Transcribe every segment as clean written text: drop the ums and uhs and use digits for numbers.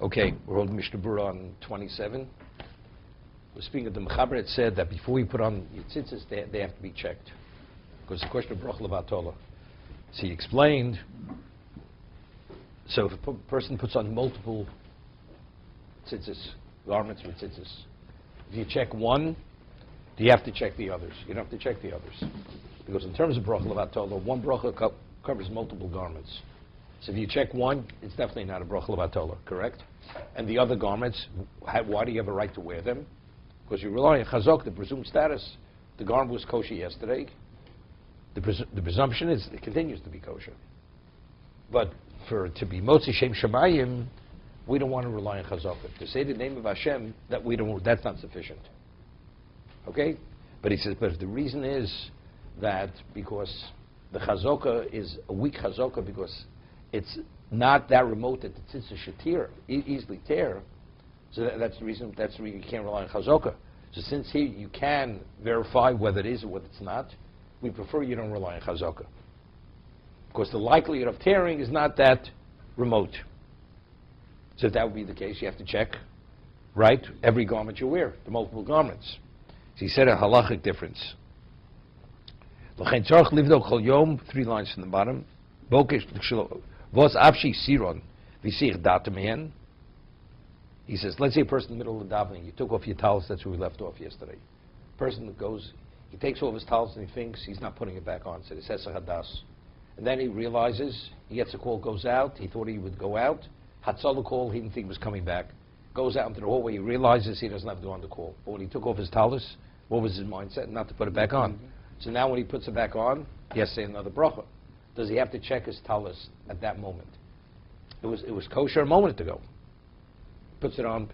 Okay, we're holding Mishna Berura on 27. We're speaking of the Mechaber. It said that before you put on your tzitzis, they have to be checked. Because the question of Bracha Levatola. So he explained, so if a person puts on multiple tzitzis, garments with tzitzis, if you check one, do you have to check the others? You don't have to check the others. Because in terms of Bracha Levatola, one Bracha covers multiple garments. So if you check one, it's definitely not a Bracha Levatola, correct? And the other garments, why do you have a right to wear them? Because you rely on Chazok, the presumed status. The garment was kosher yesterday. The presumption is it continues to be kosher. But to be Motzi Shem Shemayim, we don't want to rely on Chazok. To say the name of Hashem, that's not sufficient. Okay? But he says, but the reason is that because the Chazokah is a weak Chazokah because it's not that remote that the tzitzis should tear, easily tear. So that's the reason you can't rely on Chazokah. So since here you can verify whether it is or whether it's not, we prefer you don't rely on Chazokah. Because the likelihood of tearing is not that remote. So if that would be the case, you have to check, right, every garment you wear, the multiple garments. So he said a halachic difference. 3 lines from the bottom. He says, let's say a person in the middle of the davening, you took off your towels, that's where we left off yesterday. Person that goes, he takes off his towels and he thinks he's not putting it back on, so he says hadas. And then he realizes, he gets a call, goes out, he thought he would go out, Hatzalah call, he didn't think he was coming back. Goes out into the hallway, he realizes he doesn't have to go on the call. But when he took off his towels, what was his mindset? Not to put it back on. So now when he puts it back on, he has to say another bracha. Does he have to check his talis at that moment? It was kosher a moment ago. Puts it on,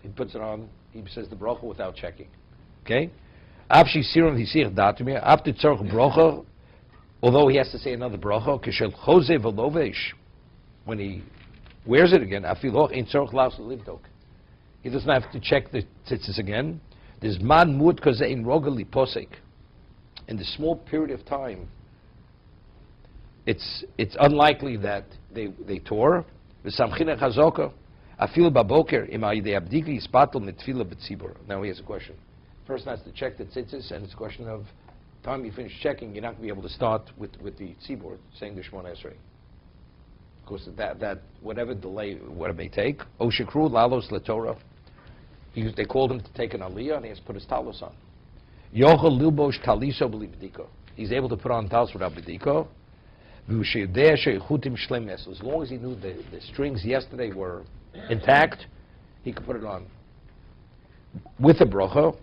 he says the bracha without checking. Okay? Although he has to say another bracha, when he wears it again, he doesn't have to check the tzitzis again. There's man mud in rogali posek. In the small period of time, it's unlikely that they tore. Now he has a question. Person has to check the tzitzis, and it's a question of time you finish checking, you're not going to be able to start with the tzibur, saying the Shemona Esrei. Of course, that whatever delay, whatever it may take, Oshikru Lalos LaTorah, they called him to take an aliyah, and he has to put his talos on. Yochel Lilbosh Taliso B'Libdiko. He's able to put on talos without b'diko. As long as he knew the strings yesterday were intact, he could put it on. With a bracha,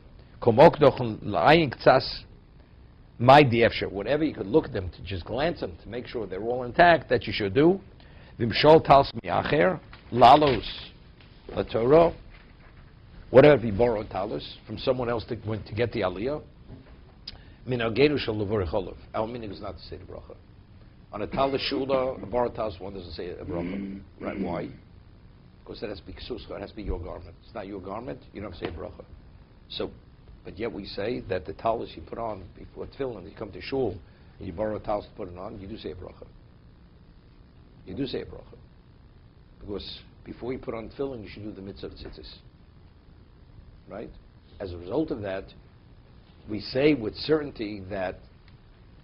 whatever you could look at them, to just glance them, to make sure they're all intact, that you should do. Lalos LaTorah. Whatever if you borrow talis from someone else to get the aliyah. Our meaning is not to say the bracha. On a talis shula, a borrowed talis, one doesn't say a bracha. Right? Why? Because that has to be ksuska, it has to be your garment. It's not your garment, you don't have to say a bracha. So, but yet we say that the talis you put on before tefillin, you come to shul, and you borrow a talis to put it on, you do say a bracha. You do say a bracha. Because before you put on tefillin, you should do the mitzvah of tzitzis. Right? As a result of that, we say with certainty that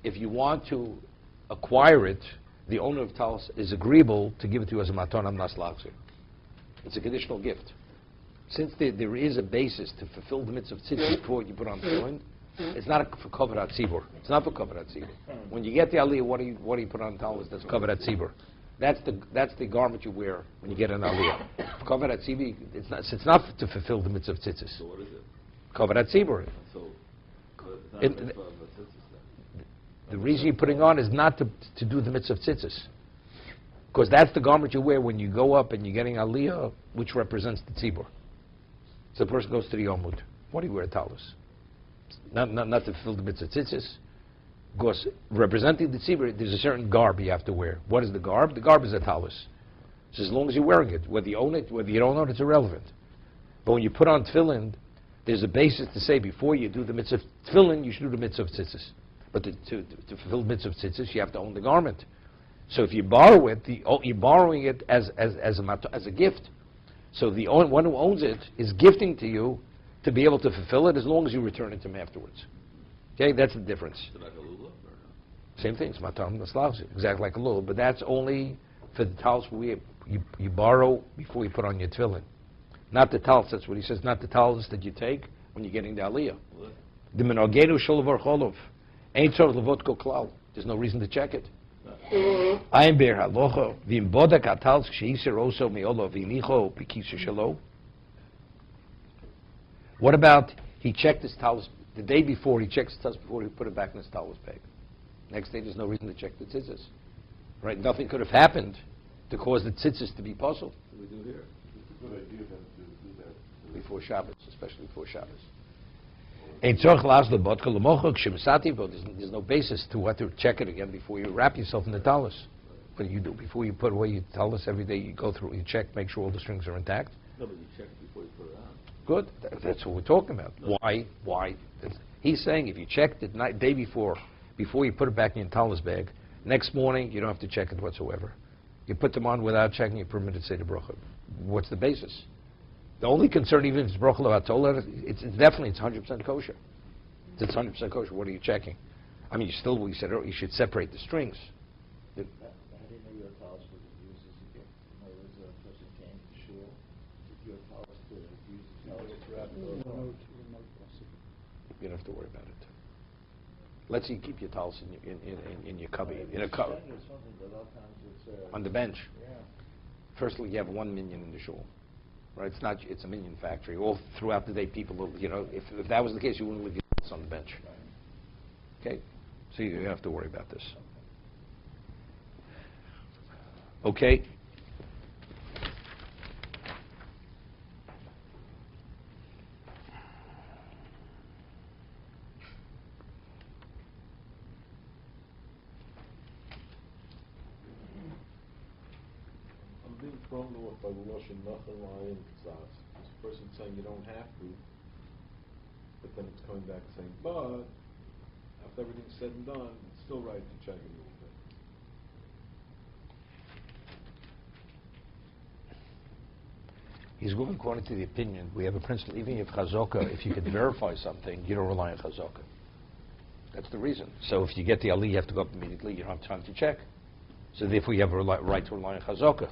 if you want to acquire it, the owner of talis is agreeable to give it to you as a matan amnas lachzir. It's a conditional gift. Since there is a basis to fulfill the mitzvah of tzitzis before you put on tefillin, it's not for covered at tzibur. It's not for covered at tzibur. When you get the aliyah, what do you put on talis that's covered at tzibur? That's the garment you wear when you get an aliyah. Covered at tzibur, it's not to fulfill the mitzvah of tzitzis. So what is it? Covered at tzibur. So the reason you're putting on is not to do the mitzvah of tzitzis. Because that's the garment you wear when you go up and you're getting aliyah, which represents the tzibur. So the person goes to the Yomud. What do you wear a talis? Not to fulfill the mitzvah of tzitzis. Because representing the tzibur, there's a certain garb you have to wear. What is the garb? The garb is a talis. So as long as you're wearing it, whether you own it, whether you don't own it, it's irrelevant. But when you put on tefillin, there's a basis to say before you do the mitzvah of tefillin, you should do the mitzvah of tzitzis. But to fulfill the mitzvah of tzitzis, you have to own the garment. So if you borrow it, you're borrowing it as a gift. So the one who owns it is gifting to you to be able to fulfill it as long as you return it to him afterwards. Okay, that's the difference. Is it like a lulav or no? Same thing, it's matam naslavs, exactly like a lulav, but that's only for the talis where you borrow before you put on your tefillin. Not the talis, that's what he says, not the talis that you take when you're getting the aliyah. The menogenu sholavar cholov. Ain't tzorach levot kol klal. There's no reason to check it. I'm ber halocha v'im bodak atalis ksheisir oso meolo v'inicho pikisa shelo. What about he checked his talis the day before? He checks his talis before he put it back in his talis bag. Next day, there's no reason to check the tzitzis. Right? Nothing could have happened to cause the tzitzis to be puzzled. What do we do here? It's a good idea then to do that. Before Shabbos, especially before Shabbos. There's no basis to what to check it again before you wrap yourself in the talis. What do you do? Before you put away your talis every day, you go through, you check, make sure all the strings are intact. No, but you check it before you put it on. Good. That's what we're talking about. No. Why? He's saying if you checked it day before you put it back in your talis bag, next morning you don't have to check it whatsoever. You put them on without checking, you're permitted to say the bracha. What's the basis? The only concern, even if it's bracha levatol, it's 100% kosher. It's 100% kosher. What are you checking? I mean, we said earlier, you should separate the strings. How do you know your talis was used as a gift? In other words, a person came to shul, took your talis to use the talis. You don't have to worry about it. Let's say you keep your talis in your cubby, in a cupboard, on the bench. Yeah. Firstly, you have 1 million in the shul. Right? It's a minion factory. All throughout the day, people will, if that was the case, you wouldn't leave your talis on the bench. Okay? So you don't have to worry about this. Okay? I'm being thrown off by the Lashon Nachal Lion Tzaz. This person saying you don't have to, but then it's coming back saying, but after everything's said and done, it's still right to check it a little bit. He's going according to the opinion. We have a principle, even if chazaka, if you can verify something, you don't rely on chazaka. That's the reason. So if you get the ali, you have to go up immediately. You don't have time to check. So therefore, you have a right to rely on chazaka.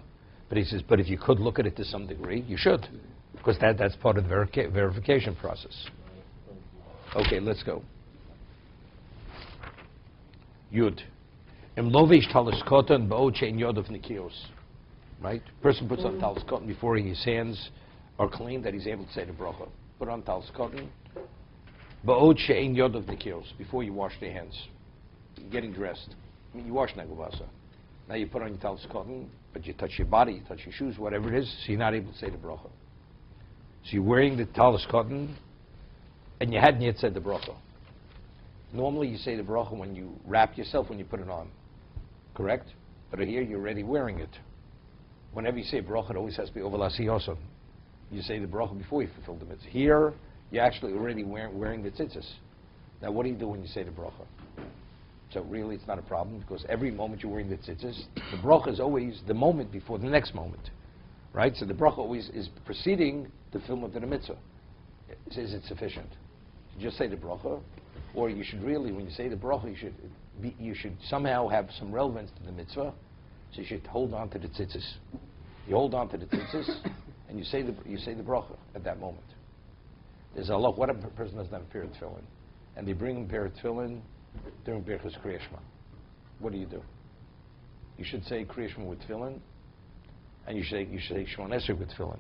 But he says, but if you could look at it to some degree, you should, because that's part of the verification process. Okay, let's go. Yud. Im lovish talis koton ba'od she'en yod of nikios. Right? Person puts on talis koton before his hands are clean, that he's able to say the bracha. Put on talis koton ba'od she'en yod of nikios, before you wash your hands. You're getting dressed. I mean, you wash naguvasa. Now you put on your talis koton, but you touch your body, you touch your shoes, whatever it is, so you're not able to say the bracha. So you're wearing the talis koton, and you hadn't yet said the bracha. Normally you say the bracha when you wrap yourself, when you put it on. Correct? But here you're already wearing it. Whenever you say bracha, it always has to be over lasiyoson. You say the bracha before you fulfill the mitzvah. Here, you're actually already wearing the tzitzis. Now what do you do when you say the bracha? So really it's not a problem, because every moment you're wearing the tzitzis, the bracha is always the moment before the next moment. Right? So the bracha always is preceding the fulfillment of the mitzvah. Is it sufficient? To just say the bracha? Or you should really, when you say the bracha, you should somehow have some relevance to the mitzvah, so you should hold on to the tzitzis. You hold on to the tzitzis, and you say the bracha at that moment. There's a lot. What if a person doesn't have a pair of tefillin, and they bring him a pair of tefillin during Birchas Kriya Shema? What do? You should say Kriya Shema with tefillin, and you should say Shemon Esrei with tefillin.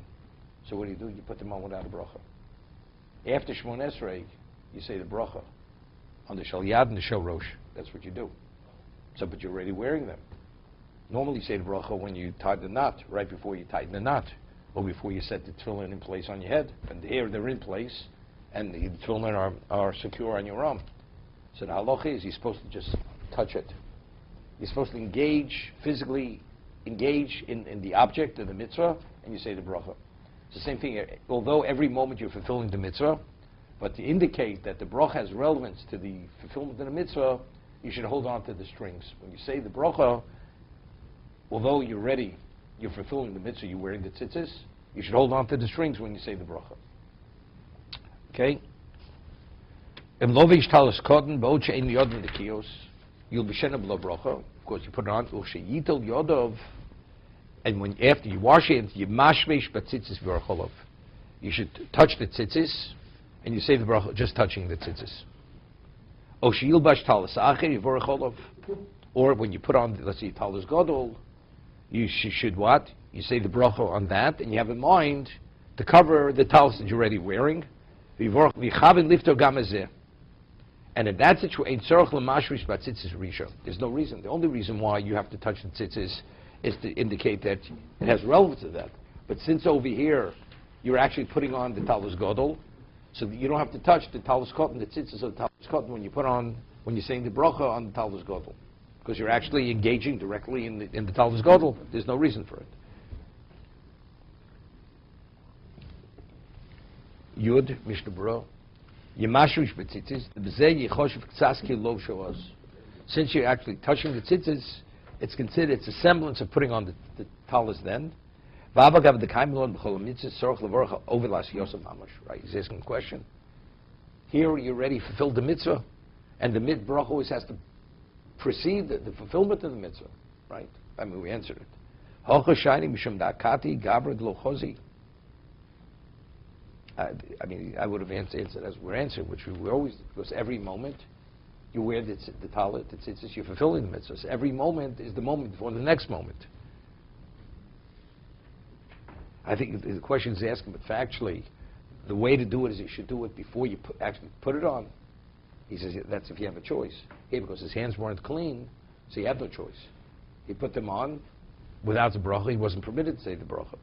So what do? You put them on without a bracha. After Shemon Esrei, you say the bracha on the Shal Yad and the Shal Rosh. That's what you do. So, but you're already wearing them. Normally you say the bracha when you tie the knot, right before you tighten the knot, or before you set the tefillin in place on your head. And here they're in place, and the tefillin are secure on your arm. So the halacha is you're supposed to just touch it. You're supposed to physically engage in the object of the mitzvah, and you say the bracha. It's the same thing. Although every moment you're fulfilling the mitzvah, but to indicate that the bracha has relevance to the fulfillment of the mitzvah, you should hold on to the strings. When you say the bracha, although you're fulfilling the mitzvah, you're wearing the tzitzis, You should hold on to the strings when you say the bracha. Okay? Im lovish talis koden boche in yodin the kios. You'll be shena b'lo bracha. Of course, you put it on. U'sheyitel yodov. And when after you wash it, you mashmesh b'tzitzis v'orcholov. You should touch the tzitzis, and you say the bracha just touching the tzitzis. Oshiyilbash talis acher v'orcholov. Or when you put on, let's say, talis gadol, you should what? You say the bracha on that, and you have in mind to cover the talis that you're already wearing. And in that situation, there's no reason. The only reason why you have to touch the tzitzis is to indicate that it has relevance to that. But since over here, you're actually putting on the talis gadol, so that you don't have to touch the talis cotton, the tzitzis of the talis cotton when you're saying the bracha on the talis gadol, because you're actually engaging directly in the talis gadol. There's no reason for it. Yud, Mishna Berura, Yemashrush b'tzitzis, b'zeh yichoshev k'tzas ki lov shoas. Since you're actually touching the tzitzis, it's considered, it's a semblance of putting on the talis then. V'avagav d'kaim lod b'chol mitzvah sorach levorach over las yosef mamash. Right? He's asking a question. Here you already fulfilled the mitzvah, and the bracha always has to precede the fulfillment of the mitzvah. Right? I mean, we answered it. Hocha shayni mishum da'akati gabra d'lo chozi. I mean, I would have answered as we're answering, which we always, because every moment you wear the talit, the tzitzis, you're fulfilling the mitzvahs. Every moment is the moment before the next moment. I think the question is asking, but factually, the way to do it is you should do it before you actually put it on. He says that's if you have a choice. Here, because his hands weren't clean, so he had no choice. He put them on without the bracha. He wasn't permitted to say the bracha.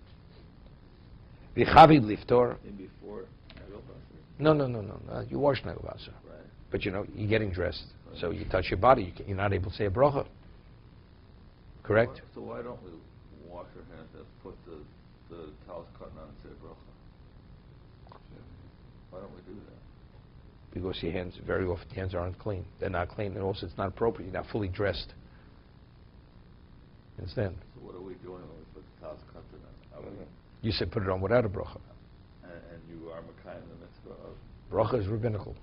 V'chavi liftor. Before Nagel Basar? No. You wash Nagel Basar. Right. But you're getting dressed. Right. So you touch your body. You're not able to say a bracha. Correct? So why don't we wash our hands and put the towels cotton on and say bracha? Why don't we do that? Because your hands, very often, hands aren't clean. They're not clean, and also it's not appropriate. You're not fully dressed. Understand? So what are we doing when we put the towels cotton on? You said put it on without a bracha. And you are Makayim the mitzvah of? Bracha is rabbinical.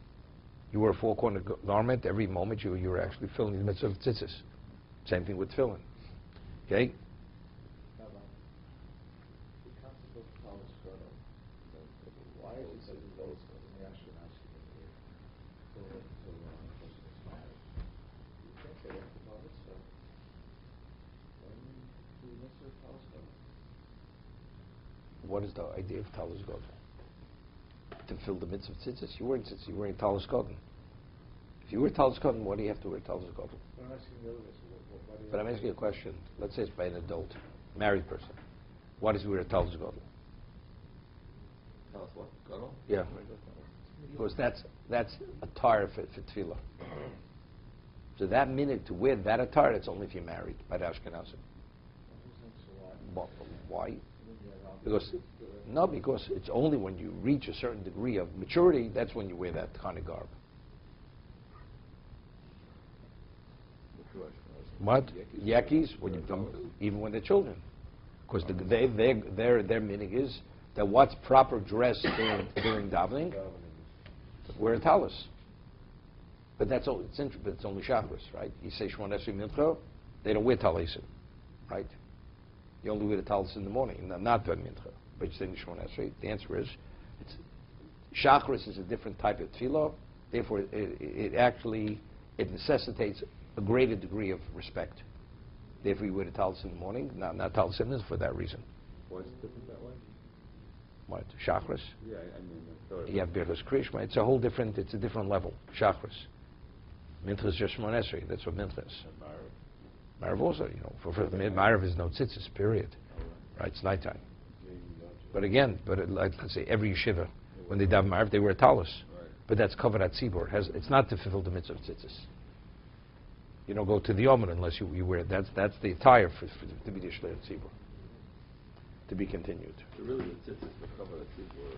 You wear a four-cornered garment. Every moment you're actually filling the mitzvah of tzitzis. Same thing with tefillin. Okay? The concept of talis gadol, why is it said in those in the Ashkenazi till a person is married? You can't say that for bar mitzvah. When do the mitzvah of talis gadol? What is the idea of talis gadol? To fill the mitzvah of tzitzis? You're wearing tzitzis. You're wearing talis gadol. If you wear talis gadol, why do you have to wear talis gadol? I'm asking the other way, so why do you But I'm asking you a question. Let's say it's by an adult, married person. Why does he wear a talis gadol? Tell us what? Gadol? Yeah. Because that's attire for tefillah. So that minute to wear that attire, it's only if you're married by the Ashkenazim. Why? Because it's only when you reach a certain degree of maturity, that's when you wear that kind of garb. What? Yakis, when you become, even when they're children. Because their meaning is that what's proper dress during davening, wear a talis. But that's all. But it's only Shacharis, right? You say Shemona Esrei Mincha, they don't wear talisim, right? You only wear the talis in the morning, not during Mincha. But you say Shemona Esrei. The answer is, Shacharis is a different type of tefillah. Therefore, it necessitates a greater degree of respect. Therefore, you wear the talis in the morning, not talis in for that reason. Why is it different that way? What? Shacharis? Yeah, I mean, You have Birchas Krishma. It's a different level. Shacharis. Mincha is just Shemona Esrei. That's what Mincha is. Ma'ariv also, for Ma'ariv is no tzitzis, period. Right? It's nighttime. But again, let's say every yeshiva, when they daven Ma'ariv, they wear a talis. Right. But that's covered at tzibur. It's not to fulfill the mitzvah of tzitzis. You don't go to the Omer unless you wear it. That's the attire to be the Shlei Tzibur. To be continued. So really the tzitzis were covered at tzibur